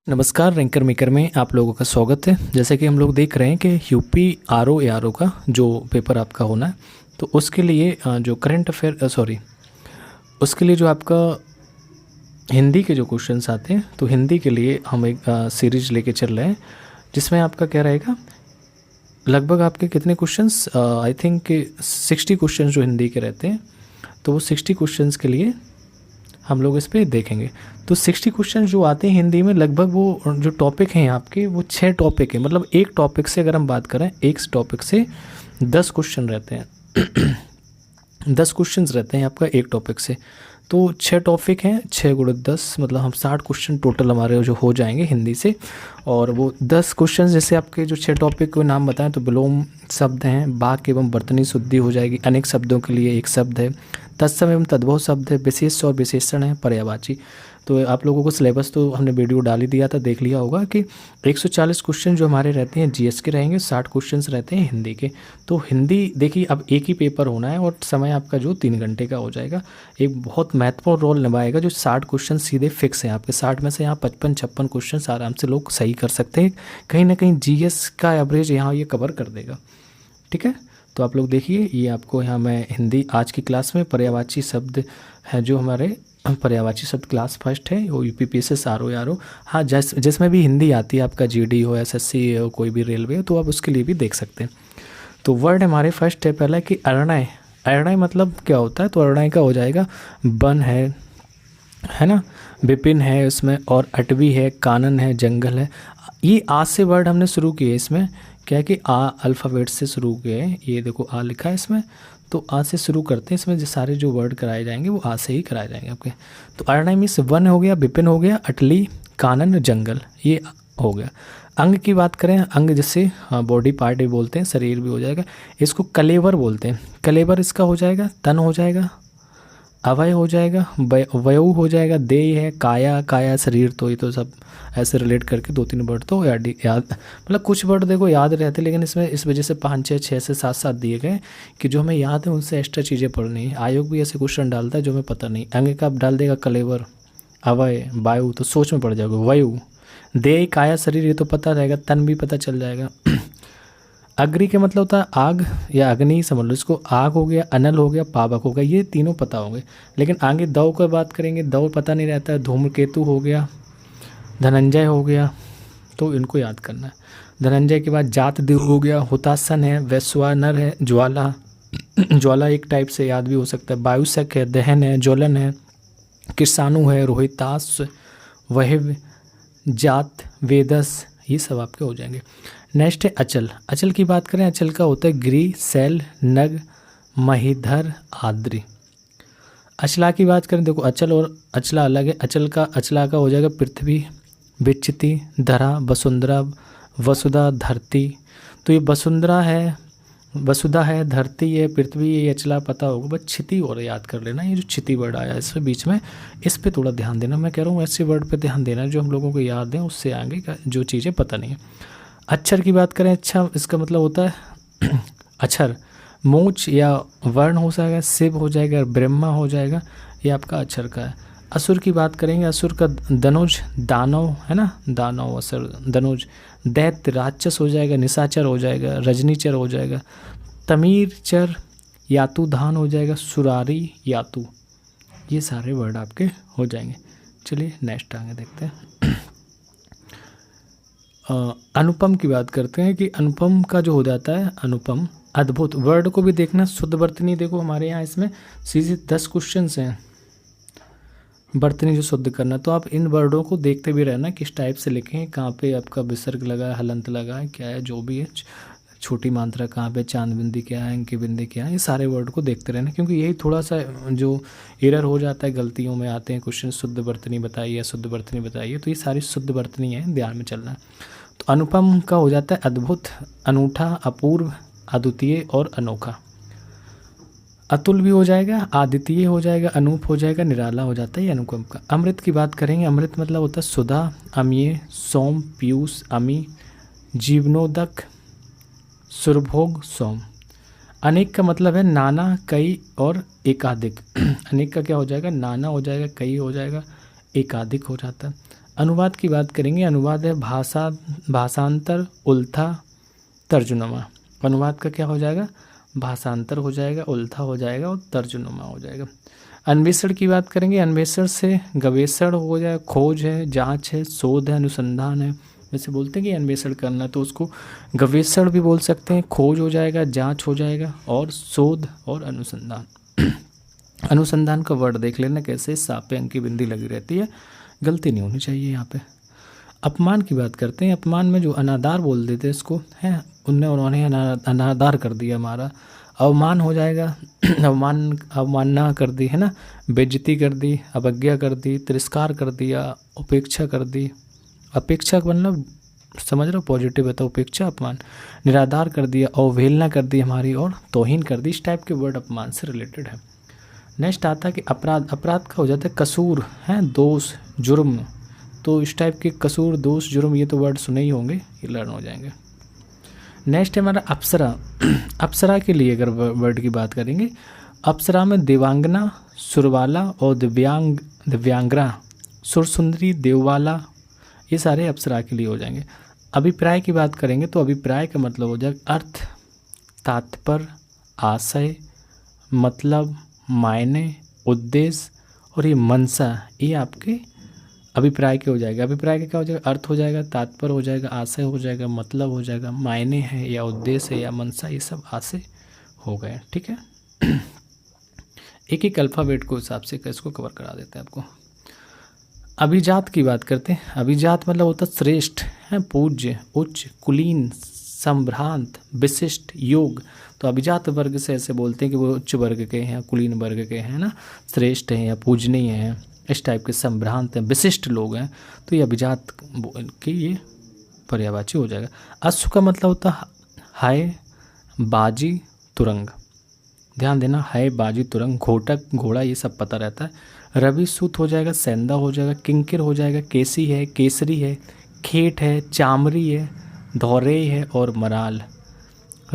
नमस्कार, ranker maker में आप लोगों का स्वागत है। जैसे कि हम लोग देख रहे हैं कि यूपी आरओ एआरओ का जो पेपर आपका होना है, तो उसके लिए जो करंट अफेयर उसके लिए जो आपका हिंदी के जो क्वेश्चंस आते हैं, तो हिंदी के लिए हम एक सीरीज लेके चल रहे हैं जिसमें आपका क्या रहेगा, लगभग आपके कितने क्वेश्चंस, आई थिंक 60 क्वेश्चंस जो हिंदी के रहते हैं, तो वो 60 क्वेश्चंस के लिए हम लोग इस पर देखेंगे। तो 60 क्वेश्चन जो आते हैं हिंदी में, लगभग वो जो टॉपिक हैं आपके, वो 6 टॉपिक हैं। मतलब एक टॉपिक से अगर हम बात करें, एक टॉपिक से 10 क्वेश्चन रहते हैं 10 क्वेश्चन रहते हैं आपका एक टॉपिक से। तो 6 टॉपिक हैं, 6 गुणे 10 मतलब हम 60 क्वेश्चन टोटल हमारे जो हो जाएंगे हिंदी से। और वो 10 क्वेश्चन जैसे आपके जो 6 टॉपिक के नाम बताएं तो विलोम शब्द हैं, वाक्य एवं बर्तनी शुद्धि हो जाएगी, अनेक शब्दों के लिए एक शब्द है, तत्सम एवं तद्भव शब्द है, विशेष और विशेषण है, पर्यायवाची। तो आप लोगों को सिलेबस तो हमने वीडियो डाल ही दिया था, देख लिया होगा कि 140 क्वेश्चन जो हमारे रहते हैं जीएस के रहेंगे, 60 क्वेश्चंस रहते हैं हिंदी के। तो हिंदी देखिए, अब एक ही पेपर होना है और समय आपका जो 3 घंटे का हो जाएगा। एक बहुत महत्वपूर्ण रोल निभाएगा जो 60 क्वेश्चन सीधे फिक्स हैं आपके। 60 में से यहाँ 55-56 क्वेश्चन आराम से लोग सही कर सकते हैं। कहीं ना कहीं जीएस का एवरेज यहाँ ये कवर कर देगा। ठीक है, तो आप लोग देखिए, ये आपको यहाँ मैं हिंदी आज की क्लास में पर्यायवाची शब्द है जो हमारे पर्यायवाची शब्द क्लास फर्स्ट है, वो यूपीपीएससी आरओ एआरओ। हाँ, जिसमें भी हिंदी आती है, आपका जीडी हो, एसएससी हो, कोई भी रेलवे हो, तो आप उसके लिए भी देख सकते हैं। तो वर्ड हमारे फर्स्ट है पहला कि अरणय। अरणय मतलब क्या होता है, तो अरणय का हो जाएगा वन है ना, विपिन है उसमें, और अटवी है, कानन है, जंगल है। ये आज से वर्ड हमने शुरू किए। इसमें क्या है कि आ अल्फ़ाबेट से शुरू किए हैं। ये देखो आ लिखा है इसमें, तो आ से शुरू करते हैं। इसमें जो सारे जो वर्ड कराए जाएंगे वो आ से ही कराए जाएंगे आपके। तो अरणय मीन्स वन हो गया, विपिन हो गया, अटली, कानन, जंगल, ये हो गया। अंग की बात करें, अंग जैसे बॉडी पार्ट भी बोलते हैं, शरीर भी हो जाएगा। इसको कलेवर बोलते हैं। कलेवर इसका हो जाएगा तन हो जाएगा, अवय हो जाएगा, वयु हो जाएगा, देह है, काया, काया शरीर। तो ये तो सब ऐसे रिलेट करके 2-3 वर्ड तो याद मतलब कुछ वर्ड देखो याद रहते, लेकिन इसमें इस वजह से 5-6 से 7 दिए गए कि जो हमें याद है उनसे एक्स्ट्रा चीज़ें पढ़नी है। आयोग भी ऐसे क्वेश्चन डालता है जो हमें पता नहीं। अंग का डाल देगा कलेवर, अवय, वायु, तो सोच में पड़ जाएगा वयु। देह, काया शरीर, ये तो पता रहेगा, तन भी पता चल जाएगा। अग्नि के मतलब होता है आग या अग्नि, समझ लो इसको। आग हो गया, अनल हो गया, पावक हो गया, ये तीनों पता होंगे। लेकिन आगे दौ की बात करेंगे, दौ पता नहीं रहता है। धूमकेतु हो गया, धनंजय हो गया, तो इनको याद करना है। धनंजय के बाद जात देव हो गया, हुतासन है, वैश्वानर है, ज्वाला, ज्वाला एक टाइप से याद भी हो सकता है। वायुसक है, दहन है, ज्वलन है, किसानु है, रोहितास, वहिव, जात, वेदस, ये सब आपके हो जाएंगे। नेक्स्ट है अचल। अचल की बात करें, अचल का होता है गिरी, शैल, नग, महीधर, आद्री। अचला की बात करें, देखो अचल और अचला अलग है। अचला का हो जाएगा पृथ्वी, विच्चिति, धरा, वसुंधरा, वसुधा, धरती। तो ये वसुंधरा है, वसुधा है, धरती है, पृथ्वी, ये अचला पता होगा। बस क्षिति और याद कर लेना। ये जो क्षिति वर्ड आया इसमें बीच में, इस पे थोड़ा ध्यान देना। मैं कह रहा हूँ ऐसे वर्ड पे ध्यान देना जो हम लोगों को याद है, उससे आगे का जो चीज़ें पता नहीं है। अक्षर की बात करें, अच्छा इसका मतलब होता है अक्षर, मोच या वर्ण हो जाएगा, शिव हो जाएगा, ब्रह्मा हो जाएगा, ये आपका अक्षर का है। असुर की बात करेंगे, असुर का धनुज, दानव है ना, दानव, असुर, धनुज। दैत्य, राक्षस हो जाएगा, निशाचर हो जाएगा, रजनीचर हो जाएगा, तमीरचर, यातु धान हो जाएगा, सुरारी, यातु। ये सारे वर्ड आपके हो जाएंगे। चलिए नेक्स्ट आगे देखते हैं। अनुपम की बात करते हैं कि अनुपम का जो हो जाता है अनुपम, अद्भुत। वर्ड को भी देखना, शुद्ध वर्तनी देखो हमारे यहाँ इसमें सीधे 10 क्वेश्चन हैं वर्तनी जो शुद्ध करना। तो आप इन वर्डों को देखते भी रहना किस टाइप से लिखें, कहाँ पे आपका विसर्ग लगा है, हलंत लगा है, क्या है, जो भी है, छोटी मात्रा कहाँ पे, चांद बिंदी क्या है, अंकी बिंदी क्या है, ये सारे वर्ड को देखते रहना। क्योंकि यही थोड़ा सा जो एरर हो जाता है, गलतियों में आते हैं क्वेश्चन, शुद्ध वर्तनी बताइए, शुद्ध वर्तनी बताइए, तो ये सारी शुद्ध वर्तनी है, ध्यान में चलना है। तो अनुपम का हो जाता है अद्भुत, अनूठा, अपूर्व, अद्वितीय और अनोखा। अतुल भी हो जाएगा, अद्वितीय हो जाएगा, अनूप हो जाएगा, निराला हो जाता है ये अनुपम का। अमृत की बात करेंगे, अमृत मतलब होता है सुधा, अमीय, सोम, पीयूष, अमी, जीवनोदक, सुरभोग, सोम। अनेक का मतलब है नाना, कई और एकाधिक। अनेक का क्या हो जाएगा, नाना हो जाएगा, कई हो जाएगा, एकाधिक हो जाता है। अनुवाद की बात करेंगे। अनुवाद है भाषांतर, उल्था, तर्जुमा। अनुवाद का क्या हो जाएगा? भाषांतर हो जाएगा, उल्था हो जाएगा और तर्जुमा हो जाएगा। अन्वेषण की बात करेंगे। अन्वेषण से गवेषण हो जाएगा, खोज है, जांच है, शोध है, अनुसंधान है। जैसे बोलते हैं कि अन्वेषण करना, तो उसको गवेषण भी बोल सकते हैं, खोज हो जाएगा, जांच हो जाएगा और शोध और अनुसंधान। अनुसंधान का वर्ड देख लेना कैसे, सापे अंक की बिंदी लगी रहती है, गलती नहीं होनी चाहिए यहाँ पे। अपमान की बात करते हैं। अपमान में जो अनादार बोल देते हैं इसको है, उन्होंने अनादार कर दिया हमारा। अवमान हो जाएगा, अवमानना कर दी है ना, बेइज्जती कर दी, अवज्ञा कर दी, तिरस्कार कर दिया, उपेक्षा कर दी। अपेक्षा मतलब समझ रहे हो, पॉजिटिव है तो उपेक्षा अपमान। निराधार कर दिया, अवहेलना कर दी हमारी और तौहीन कर दी। इस टाइप के वर्ड अपमान से रिलेटेड है। नेक्स्ट आता है कि अपराध। अपराध का हो जाता है कसूर है, दोष, जुर्म। तो इस टाइप के कसूर, दोष, जुर्म, ये तो वर्ड सुने ही होंगे, ये लर्न हो जाएंगे। नेक्स्ट है हमारा अप्सरा। अप्सरा के लिए अगर वर्ड की बात करेंगे, अप्सरा में देवांगना, सुरवाला और दिव्यांगना, सुरसुंदरी, देववाला, ये सारे अप्सरा के लिए हो जाएंगे। अभिप्राय की बात करेंगे तो अभिप्राय का मतलब हो जाएगा अर्थ, तात्पर्य, आशय, मतलब, मायने, उद्देश्य और ये मनसा, ये आपके अभिप्राय के हो जाएगा। अभिप्राय का क्या हो जाएगा? अर्थ हो जाएगा, तात्पर्य हो जाएगा, आशय हो जाएगा, मतलब हो जाएगा, मायने है या उद्देश्य है या मनसा, ये सब आशय हो गए। ठीक है। एक एक अल्फ़ाबेट को हिसाब से इसको कवर करा देते हैं आपको। अभिजात की बात करते हैं। अभिजात मतलब होता है श्रेष्ठ है, पूज्य, उच्च, कुलीन, संभ्रांत, विशिष्ट, योग। तो अभिजात वर्ग से ऐसे बोलते हैं कि वो उच्च वर्ग के हैं, कुलीन वर्ग के हैं ना, श्रेष्ठ हैं या पूजनीय हैं, इस टाइप के, संभ्रांत हैं, विशिष्ट लोग हैं। तो ये अभिजात के ये पर्यायवाची हो जाएगा। अश्व का मतलब होता है हाय, बाजी, तुरंग। ध्यान देना, है, बाजी, तुरंग, घोटक, घोड़ा, ये सब पता रहता है। रवि सूत हो जाएगा, सेंधा हो जाएगा, किंकिर हो जाएगा, केसी है, केसरी है, खेट है, चामरी है, धौरे है और मराल।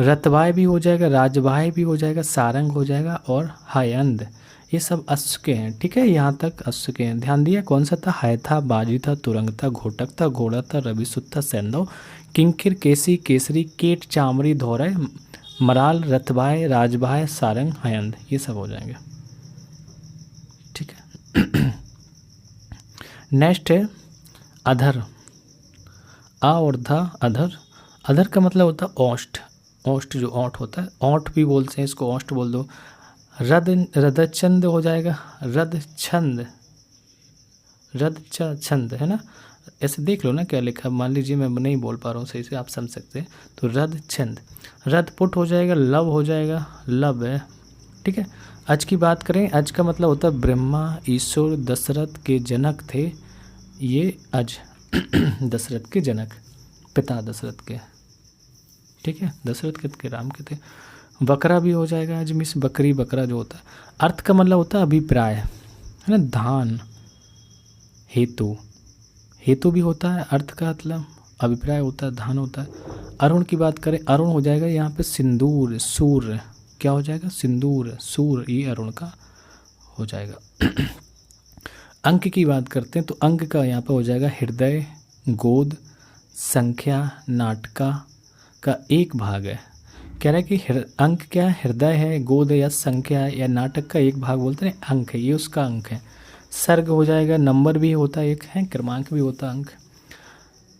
रतवाय भी हो जाएगा, राजवाय भी हो जाएगा, सारंग हो जाएगा और हायंद, ये सब अश्व के हैं। ठीक है, यहाँ तक अश्व के हैं। ध्यान दिया कौन सा था? हाय था, बाजी था, तुरंग था, घोटक था, घोड़ा था, रविसुत था, सेंधव, किंकिर, केसी, केसरी, केट, चामरी, धौरय, मराल, रतवाय, राजवाय, सारंग, हायंद, ये सब हो जाएंगे। ठीक है। नेक्स्ट है अधर। आ और धा, अधर। अधर का मतलब होता है ओष्ठ। ओष्ठ जो ओंठ होता है, ओंठ भी बोलते हैं इसको, ओष्ठ बोल दो। रदछंद हो जाएगा, रदछंद, रदछंद है ना, ऐसे देख लो ना क्या लिखा। मान लीजिए मैं नहीं बोल पा रहा हूँ सही से, आप समझ सकते हैं। तो रदछंद। रदपुट हो जाएगा, लव हो जाएगा, लव है। ठीक है। अज की बात करें, अज का मतलब होता है ब्रह्मा, ईश्वर, दशरथ के जनक थे ये अज। दशरथ के जनक, पिता दशरथ के। ठीक है, दशरथ के राम के थे। बकरा भी हो जाएगा, आज मिस बकरी, बकरा जो होता है। अर्थ का मतलब होता है अभिप्राय है ना, धान, हेतु, हेतु भी होता है अर्थ का मतलब, अभिप्राय होता है, धान होता है। अरुण की बात करें, अरुण हो जाएगा यहाँ पे सिंदूर, सूर्य, क्या हो जाएगा? सिंदूर, सूर्य, ये अरुण का हो जाएगा। अंक की बात करते हैं तो अंक का यहाँ पे हो जाएगा हृदय, गोद, संख्या, नाटका का एक भाग है। कह रहा है कि अंक क्या है? हृदय है, गोद है या संख्या है या नाटक का एक भाग बोलते हैं, अंक है, ये उसका अंक है। सर्ग हो जाएगा, नंबर भी होता है एक है, क्रमांक भी होता है, अंक।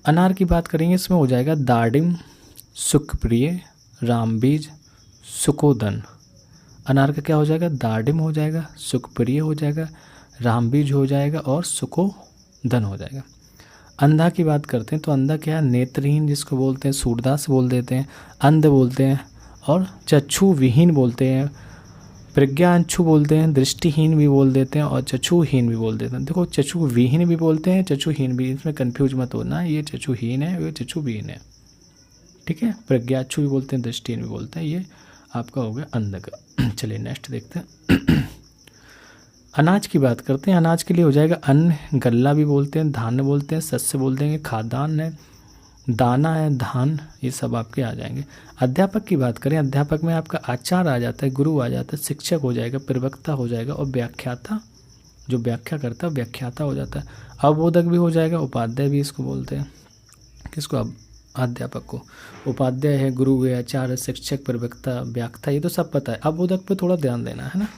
अनार की बात करेंगे, इसमें हो जाएगा दाडिम, सुखप्रिय, रामबीज, सुकोदन। अनार का क्या हो जाएगा? दाडिम हो जाएगा, सुखप्रिय हो जाएगा, रामबीज हो जाएगा और सुकोदन हो जाएगा। अंधा की बात करते हैं तो अंधा क्या है? नेत्रहीन जिसको बोलते हैं, सूरदास बोल देते हैं, अंध बोलते हैं और चक्षु विहीन बोलते हैं, प्रज्ञांशु बोलते हैं, दृष्टिहीन भी बोल देते हैं और चक्षुहीन भी बोल देते हैं। देखो चक्षु विहीन भी बोलते हैं, चक्षुहीन भी, इसमें कंफ्यूज मत होना, ये चक्षुहीन है, ये चक्षुविहीन है। ठीक है, प्रज्ञाचु भी बोलते हैं, दृष्टिहीन भी बोलते हैं, ये आपका हो गया अंध का। चलिए नेक्स्ट देखते हैं। अनाज की बात करते हैं, अनाज के लिए हो जाएगा अन्न, गल्ला भी बोलते हैं, धान्य बोलते हैं, शस्य बोल देंगे, खाद्यान्न है, दाना है, धान, ये सब आपके आ जाएंगे। अध्यापक की बात करें, अध्यापक में आपका आचार्य आ जाता है, गुरु आ जाता है, शिक्षक हो जाएगा, प्रवक्ता हो जाएगा और व्याख्याता जो व्याख्या करता है व्याख्याता हो जाता है। अवबोधक भी हो जाएगा, उपाध्याय भी इसको बोलते हैं। किसको? अध्यापक को। उपाध्याय है, गुरु है, आचार्य, शिक्षक, प्रवक्ता, व्याख्या, ये तो सब पता है। अवबोधक पे थोड़ा ध्यान देना है ना।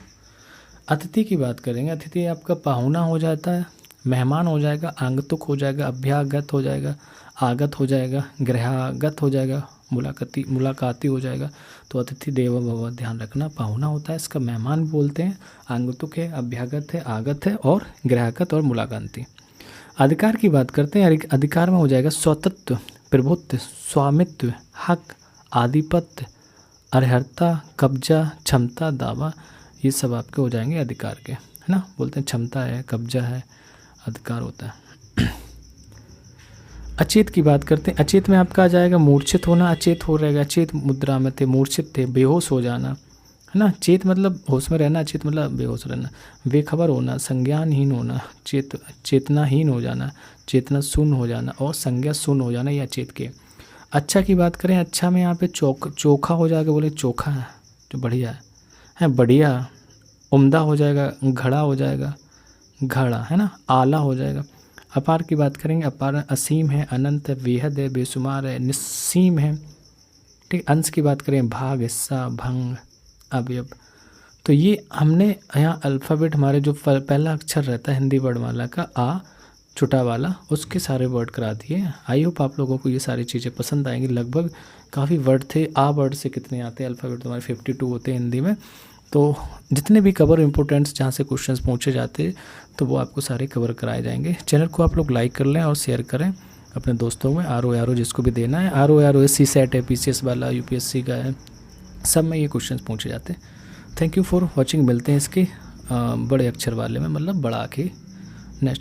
अतिथि की बात करेंगे। अतिथि आपका पाहुना हो जाता है, मेहमान हो जाएगा, आगंतुक हो जाएगा, अभ्यागत हो जाएगा, आगत हो जाएगा, गृहागत हो जाएगा, मुलाकाती हो जाएगा। तो अतिथि देवो भव, ध्यान रखना, पाहुना होता है, इसका मेहमान भी बोलते हैं, आगंतुक है, अभ्यागत है, आगत है और गृहागत और मुलाकाती। अधिकार की बात करते हैं। अधिकार में हो जाएगा स्वतंत्र, प्रभुत्व, स्वामित्व, हक, आधिपत्य, अर्हता, कब्जा, क्षमता, दावा, ये सब आपके हो जाएंगे अधिकार के, है ना। बोलते हैं क्षमता है, कब्जा है, अधिकार होता है। अचेत की बात करते हैं। अचेत में आपका आ जाएगा मूर्छित होना, अचेत हो रहेगा, अचेत मुद्रा में थे, मूर्छित थे, बेहोश हो जाना, है ना। चेत मतलब होश में रहना, अचेत मतलब बेहोश रहना, बेखबर होना, संज्ञानहीन होना, चेतनाहीन हो जाना, चेतना शून्य हो जाना और संज्ञा शून्य हो जाना, ये अचेत के। अच्छा की बात करें, अच्छा में यहाँ पे चोखा हो जाएगा, बोले चोखा है जो बढ़िया है, बढ़िया, उम्दा हो जाएगा, घड़ा हो जाएगा, घड़ा, है ना, आला हो जाएगा। अपार की बात करेंगे। अपार असीम है, अनंत है, बेहद है, बेशुमार है, निस्सीम है, ठीक। अंश की बात करें, भाग, हिस्सा, भंग, अवयव। तो ये हमने यहाँ अल्फ़ाबेट हमारे जो पहला अक्षर रहता है हिंदी वर्णमाला का आ छोटा वाला, उसके सारे वर्ड करा दिए। आई होप आप लोगों को ये सारी चीज़ें पसंद आएंगी। लगभग काफ़ी वर्ड थे। आ वर्ड से कितने आते हैं अल्फ़ाबेट? तुम्हारे 52 होते हैं हिंदी में। तो जितने भी कवर इंपॉर्टेंट्स जहाँ से क्वेश्चंस पूछे जाते हैं तो वो आपको सारे कवर कराए जाएंगे। चैनल को आप लोग लाइक कर लें और शेयर करें अपने दोस्तों में। आर जिसको भी देना है, आर सी सेट है, PCS वाला, UPSC का है, सब में ये क्वेश्चंस पूछे जाते हैं। Thank you for watching. मिलते हैं इसके बड़े अक्षर वाले में, मतलब बड़ा के नेक्स्ट